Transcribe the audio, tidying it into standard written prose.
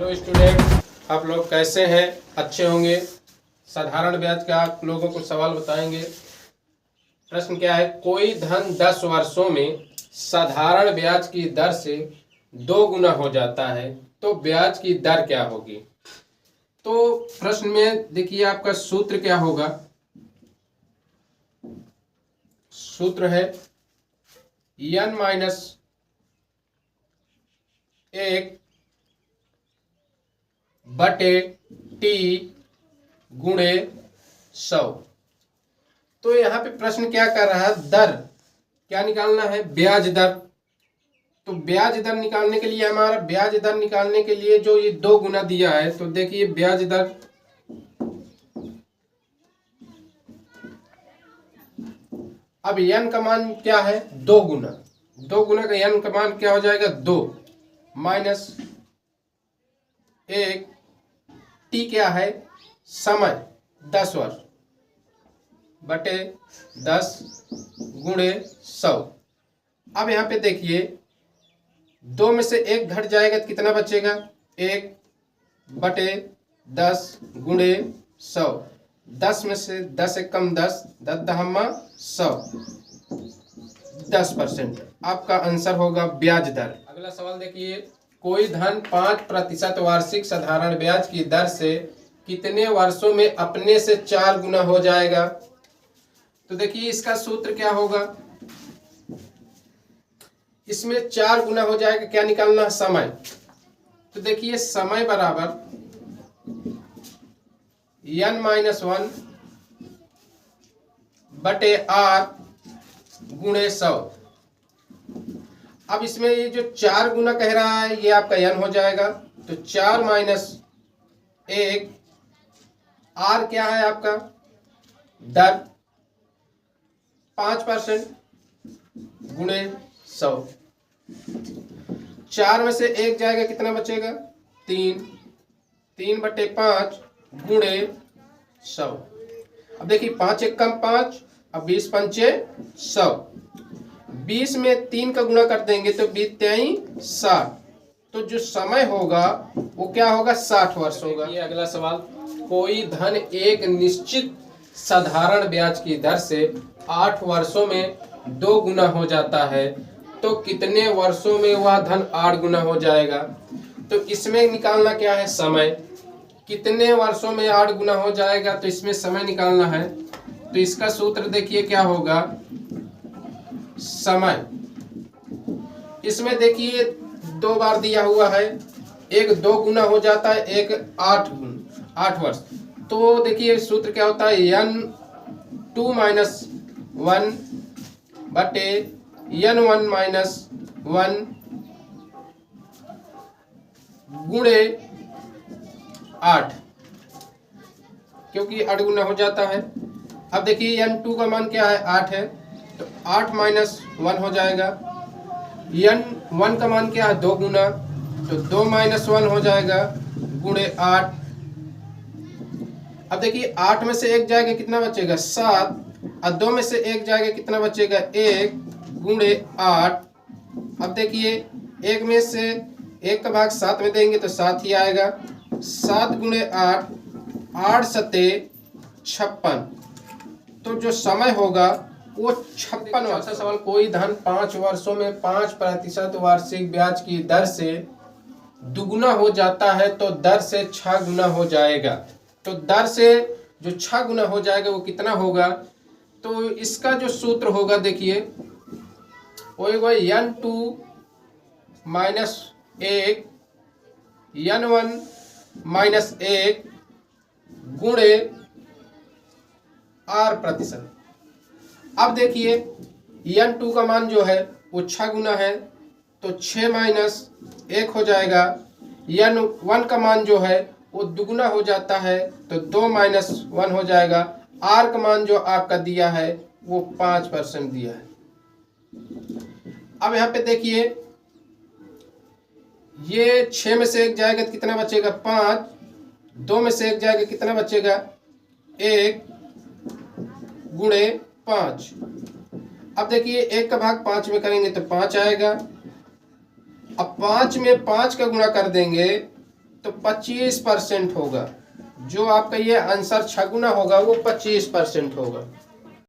Hello student, आप लोग कैसे हैं? अच्छे होंगे। साधारण ब्याज का आप लोगों को सवाल बताएंगे। प्रश्न क्या है? कोई धन 10 वर्षों में साधारण ब्याज की दर से 2 गुना हो जाता है, तो ब्याज की दर क्या होगी? तो प्रश्न में देखिए आपका सूत्र क्या होगा। सूत्र है n माइनस 1 बटे टी गुणे 100। तो यहाँ पे प्रश्न क्या कर रहा है? दर क्या निकालना है? ब्याज दर। तो ब्याज दर निकालने के लिए हमारा ब्याज दर निकालने के लिए जो ये 2 गुना दिया है, तो देखिए ब्याज दर अब n का मान क्या है? 2 गुना। 2 गुना का n का मान क्या हो जाएगा? 2 माइनस 1 टी क्या है? समय 10 वर्ष बटे 10 गुणे 100। अब यहाँ पे देखिए 2 में से 1 घट जाएगा तो कितना बचेगा? 1 बटे 10 गुणे 100। 10 में से 10 एक कम 10, 10 दहम्मा 100, 10%। आपका आंसर होगा ब्याज दर। अगला सवाल देखिए, कोई धन 5% वार्षिक साधारण ब्याज की दर से कितने वर्षों में अपने से 4 गुना हो जाएगा? तो देखिए इसका सूत्र क्या होगा। इसमें 4 गुना हो जाएगा, क्या निकालना है? समय। तो देखिए समय बराबर n माइनस 1 बटे r गुणे 100। अब इसमें ये जो 4 गुना कह रहा है, ये आपका n हो जाएगा। तो 4 माइनस 1, r क्या है आपका? दर 5% गुणे 100। 4 में से 1 जाएगा, कितना बचेगा? 3, 3 बटे 5 गुणे 100। अब देखिए 5 एक कम 5, अब 20 पंचे 100। 20 में 3 का गुणा कर देंगे तो 20 तेई 60। तो जो समय होगा वो क्या होगा? 60 वर्ष होगा। ये अगला सवाल, कोई धन एक निश्चित साधारण ब्याज की दर से 8 वर्षों में 2 गुना हो जाता है, तो कितने वर्षों में वह धन 8 गुना हो जाएगा? तो इसमें निकालना क्या है? समय। कितने वर्षों में 8 गुना हो जाएगा, तो इसमें समय निकालना है। तो इसका सूत्र देखिए क्या होगा। समय इसमें देखिए 2 बार दिया हुआ है, एक 2 गुना हो जाता है, एक 8 वर्ष। तो देखिए सूत्र क्या होता है? n2 माइनस 1 बटे n1 माइनस 1 गुणे 8, क्योंकि 8 गुना हो जाता है। अब देखिए n2 का मान क्या है? 8 है, तो 8 माइनस 1 हो जाएगा। n1 का मान क्या है? 2 गुना, तो 2 माइनस 1 हो जाएगा गुणे 8। अब देखिए 8 में से 1 जाएगा, कितना बचेगा? 7, और 2 में से 1 जाएगा, कितना बचेगा? 1 गुणे 8। अब देखिए 1 में से 1 का भाग 7 में देंगे तो 7 ही आएगा। 7 गुणे 8, 8 सते 56। तो जो समय होगा वो 56 वर्ष। सवाल, कोई धन 5 वर्षों में 5% वार्षिक ब्याज की दर से दुगुना हो जाता है, तो दर से 6 गुना हो जाएगा। तो दर से जो 6 गुना हो जाएगा वो कितना होगा? तो इसका जो सूत्र होगा देखिए वो n2 माइनस 1 n1 माइनस 1 गुणे r%। अब देखिए n2 का मान जो है वो 6 गुना है, तो 6 माइनस 1 हो जाएगा। n1 का मान जो है वो दुगुना हो जाता है, तो 2 माइनस 1 हो जाएगा। r का मान जो आपका दिया है वो 5% दिया है। अब यहाँ पे देखिए ये 6 में से 1 जाएगा तो कितना बचेगा? 5, 2 में से 1 जाएगा, कितना बचेगा? 1 गुणे 5। अब देखिए 1 का भाग 5 में करेंगे तो 5 आएगा। अब 5 में 5 का गुणा कर देंगे तो 25% होगा। जो आपका ये आंसर 6 गुना होगा वो 25% होगा।